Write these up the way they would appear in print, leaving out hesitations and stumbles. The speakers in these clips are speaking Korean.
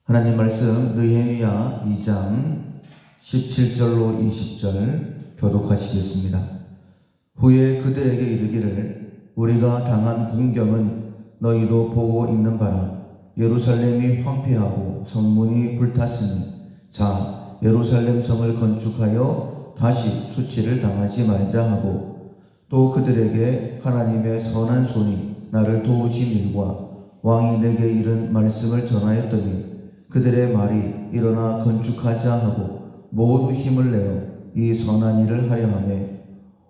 하나님 말씀 느헤미야 2장 17절로 20절 교독하시겠습니다. 후에 그들에게 이르기를 우리가 당한 공경은 너희도 보고 있는 바라. 예루살렘이 황폐하고 성문이 불탔으니 자 예루살렘 성을 건축하여 다시 수치를 당하지 말자 하고, 또 그들에게 하나님의 선한 손이 나를 도우신 일과 왕이 내게 이른 말씀을 전하였더니 그들의 말이 일어나 건축하자 하고 모두 힘을 내어 이 선한 일을 하려 하며,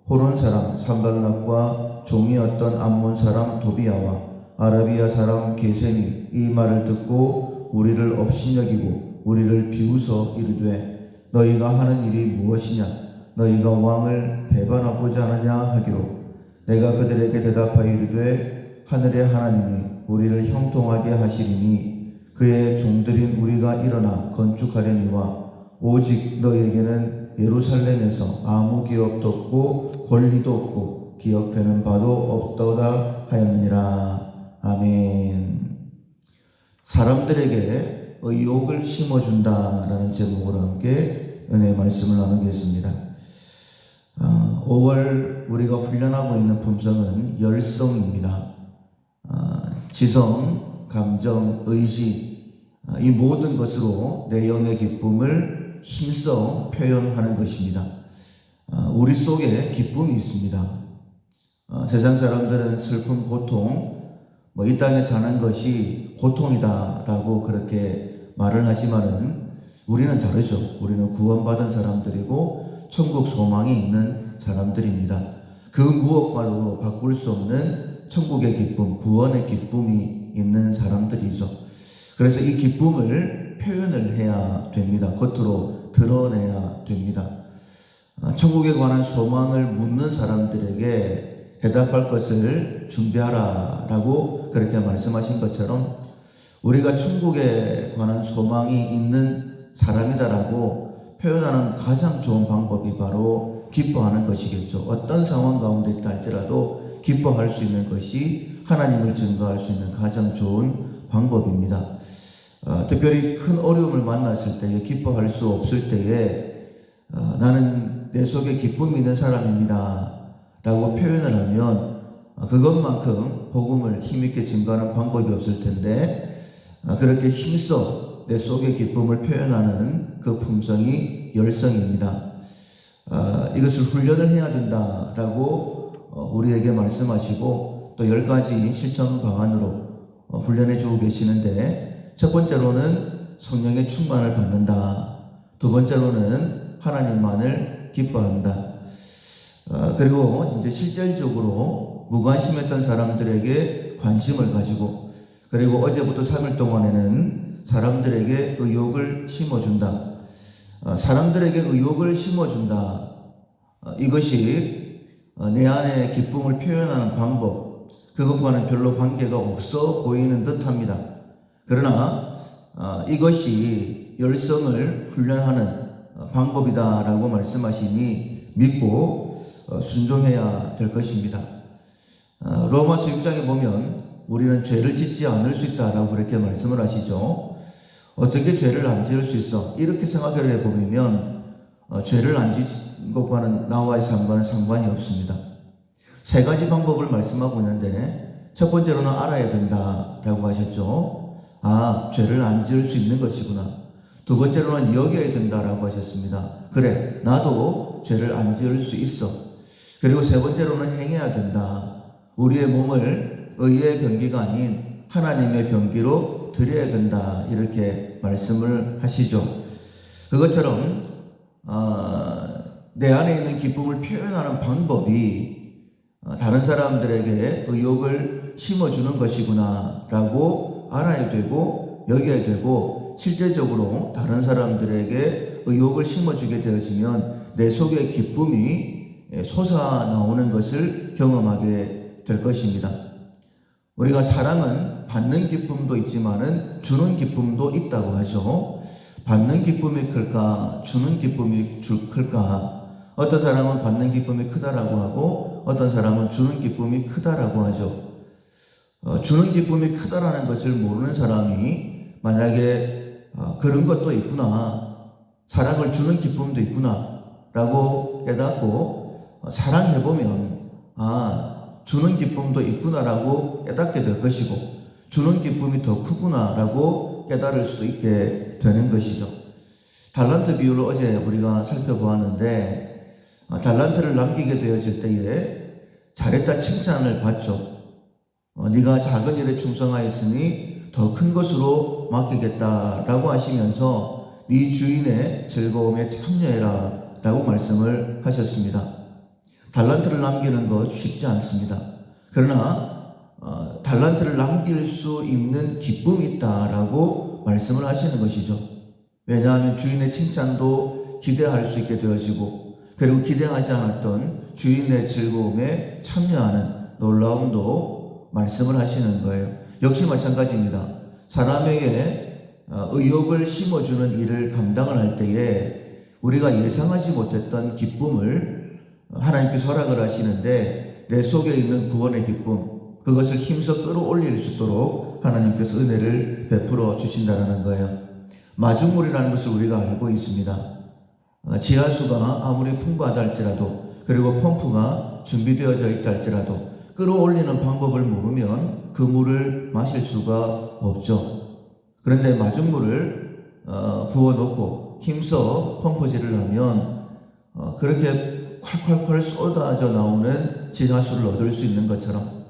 호론 사람 산발락과 종이었던 암몬 사람 도비야와 아라비아 사람 게셈이 이 말을 듣고 우리를 업신여기고 우리를 비웃어 이르되 너희가 하는 일이 무엇이냐? 너희가 왕을 배반하고자 하느냐 하기로, 내가 그들에게 대답하여 이르되 하늘의 하나님이 우리를 형통하게 하시리니 그의 종들인 우리가 일어나 건축하려니와 오직 너희에게는 예루살렘에서 아무 기업도 없고 권리도 없고 기업되는 바도 없도다 하였느니라. 아멘. 사람들에게 의욕을 심어준다라는 제목으로 함께 은혜의 말씀을 나누겠습니다. 5월 우리가 훈련하고 있는 품성은 열성입니다. 지성, 감정, 의지, 이 모든 것으로 내 영의 기쁨을 힘써 표현하는 것입니다. 우리 속에 기쁨이 있습니다. 세상 사람들은 슬픔, 고통, 이 땅에 사는 것이 고통이다라고 그렇게 말을 하지만은 우리는 다르죠. 우리는 구원받은 사람들이고 천국 소망이 있는 사람들입니다. 그 무엇과도 바꿀 수 없는 천국의 기쁨, 구원의 기쁨이 있는 사람들이죠. 그래서 이 기쁨을 표현을 해야 됩니다. 겉으로 드러내야 됩니다. 천국에 관한 소망을 묻는 사람들에게 대답할 것을 준비하라 라고 그렇게 말씀하신 것처럼, 우리가 천국에 관한 소망이 있는 사람이다라고 표현하는 가장 좋은 방법이 바로 기뻐하는 것이겠죠. 어떤 상황 가운데 있다 할지라도 기뻐할 수 있는 것이 하나님을 증거할 수 있는 가장 좋은 방법입니다. 특별히 큰 어려움을 만났을 때에, 기뻐할 수 없을 때에 나는 내 속에 기쁨이 있는 사람입니다 라고 표현을 하면 그것만큼 복음을 힘있게 증거하는 방법이 없을 텐데, 그렇게 힘써 내 속의 기쁨을 표현하는 그 품성이 열성입니다. 이것을 훈련을 해야 된다라고 우리에게 말씀하시고 또 10가지 실천 방안으로 훈련해 주고 계시는데, 첫 번째로는 성령의 충만을 받는다. 두 번째로는 하나님만을 기뻐한다. 그리고 이제 실질적으로 무관심했던 사람들에게 관심을 가지고, 그리고 어제부터 3일 동안에는 사람들에게 의욕을 심어준다. 사람들에게 의욕을 심어준다. 이것이 내 안에 기쁨을 표현하는 방법, 그것과는 별로 관계가 없어 보이는 듯 합니다. 그러나 이것이 열성을 훈련하는 방법이다라고 말씀하시니 믿고 순종해야 될 것입니다. 로마서 6장에 보면 우리는 죄를 짓지 않을 수 있다라고 그렇게 말씀을 하시죠. 어떻게 죄를 안 지을 수 있어? 이렇게 생각을 해보면 죄를 안 짓는 것과는 나와의 상관이 없습니다. 3가지 방법을 말씀하고 있는데, 첫 번째로는 알아야 된다라고 하셨죠. 죄를 안 지을 수 있는 것이구나. 두 번째로는 여겨야 된다라고 하셨습니다. 그래, 나도 죄를 안 지을 수 있어. 그리고 세 번째로는 행해야 된다. 우리의 몸을 의의 병기가 아닌 하나님의 병기로 드려야 된다. 이렇게 말씀을 하시죠. 그것처럼 내 안에 있는 기쁨을 표현하는 방법이 다른 사람들에게 의욕을 심어주는 것이구나 라고 알아야 되고 여겨야 되고, 실제적으로 다른 사람들에게 의욕을 심어주게 되어지면 내 속에 기쁨이 솟아나오는 것을 경험하게 될 것입니다. 우리가 사랑은 받는 기쁨도 있지만은 주는 기쁨도 있다고 하죠. 받는 기쁨이 클까? 주는 기쁨이 클까? 어떤 사람은 받는 기쁨이 크다라고 하고 어떤 사람은 주는 기쁨이 크다라고 하죠. 주는 기쁨이 크다라는 것을 모르는 사람이 만약에 그런 것도 있구나. 사랑을 주는 기쁨도 있구나. 라고 깨닫고 사랑해보면 주는 기쁨도 있구나라고 깨닫게 될 것이고 주는 기쁨이 더 크구나라고 깨달을 수도 있게 되는 것이죠. 달란트 비유를 어제 우리가 살펴보았는데 달란트를 남기게 되어질 때에 잘했다 칭찬을 받죠. 네가 작은 일에 충성하였으니 더 큰 것으로 맡기겠다라고 하시면서 네 주인의 즐거움에 참여해라 라고 말씀을 하셨습니다. 달란트를 남기는 것 쉽지 않습니다. 그러나 달란트를 남길 수 있는 기쁨이 있다라고 말씀을 하시는 것이죠. 왜냐하면 주인의 칭찬도 기대할 수 있게 되어지고 그리고 기대하지 않았던 주인의 즐거움에 참여하는 놀라움도 말씀을 하시는 거예요. 역시 마찬가지입니다. 사람에게 의욕을 심어주는 일을 감당을 할 때에 우리가 예상하지 못했던 기쁨을 하나님께서 허락을 하시는데 내 속에 있는 구원의 기쁨, 그것을 힘써 끌어올릴 수 있도록 하나님께서 은혜를 베풀어 주신다는 거예요. 마중물이라는 것을 우리가 알고 있습니다. 지하수가 아무리 풍부하다 할지라도 그리고 펌프가 준비되어져 있다 할지라도 끌어올리는 방법을 모르면 그 물을 마실 수가 없죠. 그런데 마중물을 부어놓고 힘써 펌프질을 하면 그렇게 콸콸콸 쏟아져 나오는 지하수를 얻을 수 있는 것처럼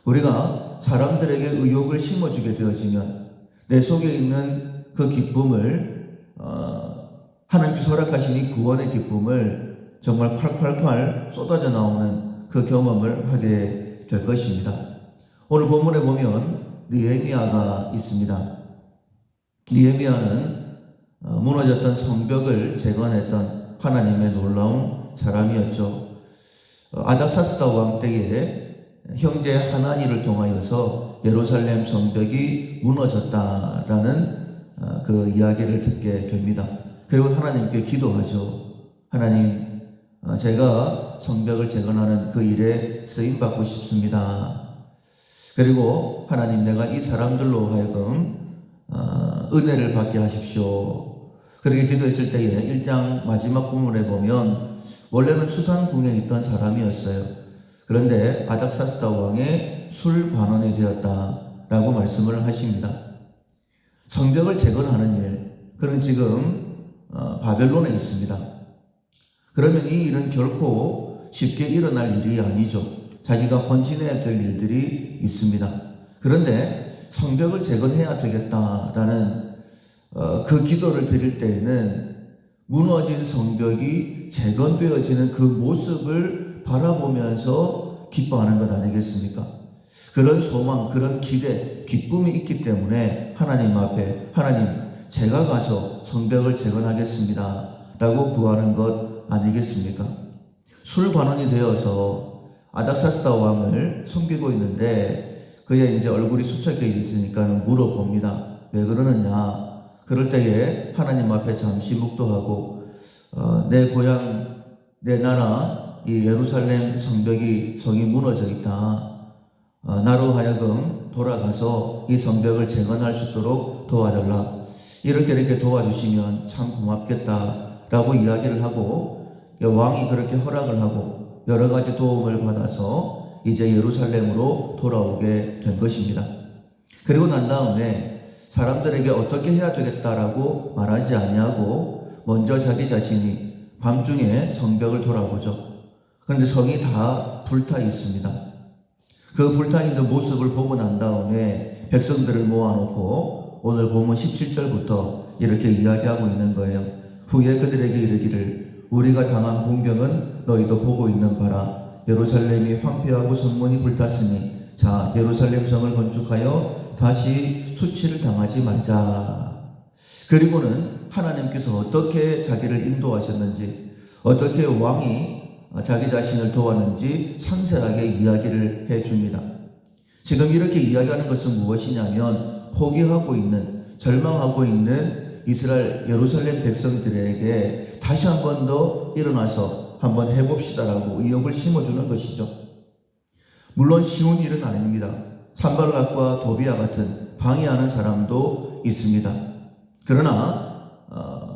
우리가 사람들에게 의욕을 심어주게 되어지면 내 속에 있는 그 기쁨을 하나님께서 허락하신 이 구원의 기쁨을 정말 콸콸콸 쏟아져 나오는 그 경험을 하게 될 것입니다. 오늘 본문에 보면 느헤미야가 있습니다. 느헤미야는 무너졌던 성벽을 재건했던 하나님의 놀라운 사람이었죠. 아닥사스다 왕 때에 형제 하나니를 통하여서 예루살렘 성벽이 무너졌다라는 그 이야기를 듣게 됩니다. 그리고 하나님께 기도하죠. 하나님, 제가 성벽을 재건하는 그 일에 쓰임받고 싶습니다. 그리고 하나님, 내가 이 사람들로 하여금 은혜를 받게 하십시오. 그렇게 기도했을 때에 1장 마지막 부분에 보면 원래는 수산궁에 있던 사람이었어요. 그런데 아닥사스다 왕의 술관원이 되었다라고 말씀을 하십니다. 성벽을 재건하는 일, 그는 지금 바벨론에 있습니다. 그러면 이 일은 결코 쉽게 일어날 일이 아니죠. 자기가 헌신해야 될 일들이 있습니다. 그런데 성벽을 재건해야 되겠다라는 그 기도를 드릴 때에는 무너진 성벽이 재건되어지는 그 모습을 바라보면서 기뻐하는 것 아니겠습니까? 그런 소망, 그런 기대, 기쁨이 있기 때문에 하나님 앞에 하나님, 제가 가서 성벽을 재건하겠습니다 라고 구하는 것 아니겠습니까? 술관원이 되어서 아닥사스다 왕을 섬기고 있는데 그의 이제 얼굴이 수척해 있으니까 물어봅니다. 왜 그러느냐? 그럴 때에 하나님 앞에 잠시 묵도하고 내 고향, 내 나라 이 예루살렘 성이 무너져 있다. 나로 하여금 돌아가서 이 성벽을 재건할 수 있도록 도와달라. 이렇게 도와주시면 참 고맙겠다라고 이야기를 하고 왕이 그렇게 허락을 하고 여러 가지 도움을 받아서 이제 예루살렘으로 돌아오게 된 것입니다. 그리고 난 다음에 사람들에게 어떻게 해야 되겠다라고 말하지 아니하고 먼저 자기 자신이 밤중에 성벽을 돌아보죠. 그런데 성이 다 불타 있습니다. 그 불타 있는 모습을 보고 난 다음에 백성들을 모아놓고 오늘 본문 17절부터 이렇게 이야기하고 있는 거예요. 후에 그들에게 이르기를 우리가 당한 공경은 너희도 보고 있는 바라. 예루살렘이 황폐하고 성문이 불탔으니 자 예루살렘 성을 건축하여 다시 수치를 당하지 말자. 그리고는 하나님께서 어떻게 자기를 인도하셨는지 어떻게 왕이 자기 자신을 도왔는지 상세하게 이야기를 해줍니다. 지금 이렇게 이야기하는 것은 무엇이냐면 포기하고 있는 절망하고 있는 이스라엘 예루살렘 백성들에게 다시 한 번 더 일어나서 한번 해봅시다라고 의욕을 심어주는 것이죠. 물론 쉬운 일은 아닙니다. 산발락과 도비아 같은 방해하는 사람도 있습니다. 그러나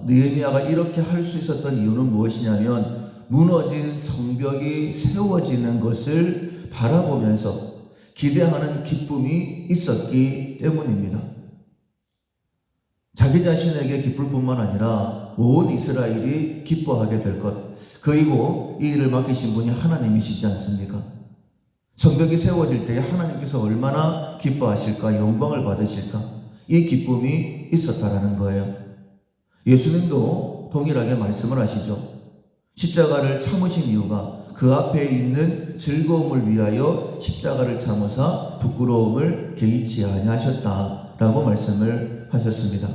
느헤미야가 이렇게 할 수 있었던 이유는 무엇이냐면 무너진 성벽이 세워지는 것을 바라보면서 기대하는 기쁨이 있었기 때문입니다. 자기 자신에게 기쁠 뿐만 아니라 온 이스라엘이 기뻐하게 될 것, 그리고 이 일을 맡기신 분이 하나님이시지 않습니까? 성벽이 세워질 때에 하나님께서 얼마나 기뻐하실까, 영광을 받으실까, 이 기쁨이 있었다라는 거예요. 예수님도 동일하게 말씀을 하시죠. 십자가를 참으신 이유가 그 앞에 있는 즐거움을 위하여 십자가를 참으사 부끄러움을 개의치 아니하셨다라고 말씀을 하셨습니다.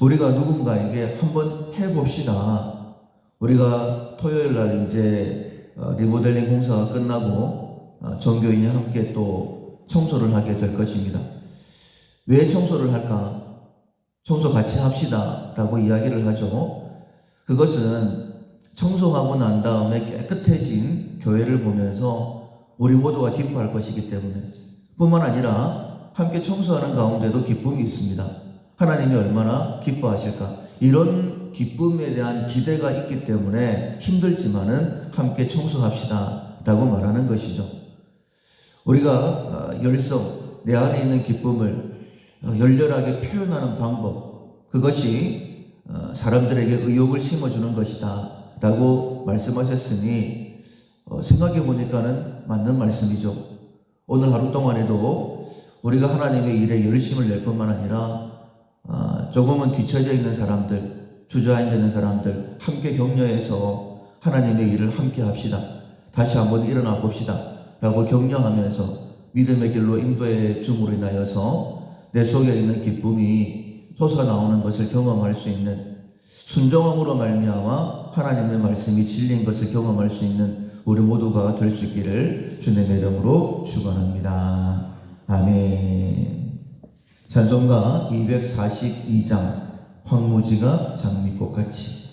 우리가 누군가에게 한번 해봅시다. 우리가 토요일 날 이제 리모델링 공사가 끝나고 전교인이 함께 또 청소를 하게 될 것입니다. 왜 청소를 할까? 청소 같이 합시다 라고 이야기를 하죠. 그것은 청소하고 난 다음에 깨끗해진 교회를 보면서 우리 모두가 기뻐할 것이기 때문에, 뿐만 아니라 함께 청소하는 가운데도 기쁨이 있습니다. 하나님이 얼마나 기뻐하실까, 이런 기쁨에 대한 기대가 있기 때문에 힘들지만은 함께 청소합시다 라고 말하는 것이죠. 우리가 열성, 내 안에 있는 기쁨을 열렬하게 표현하는 방법, 그것이 사람들에게 의욕을 심어주는 것이다 라고 말씀하셨으니 생각해 보니까는 맞는 말씀이죠. 오늘 하루 동안에도 우리가 하나님의 일에 열심을 낼 뿐만 아니라 조금은 뒤처져 있는 사람들, 주저앉는 사람들 함께 격려해서 하나님의 일을 함께 합시다, 다시 한번 일어나 봅시다 라고 격려하면서 믿음의 길로 인도해 줌으로 인하여서 내 속에 있는 기쁨이 솟아나오는 것을 경험할 수 있는, 순종함으로 말미암아 하나님의 말씀이 진리인 것을 경험할 수 있는 우리 모두가 될 수 있기를 주님의 이름으로 축원합니다. 아멘. 찬송가 242장 황무지가 장미꽃같이.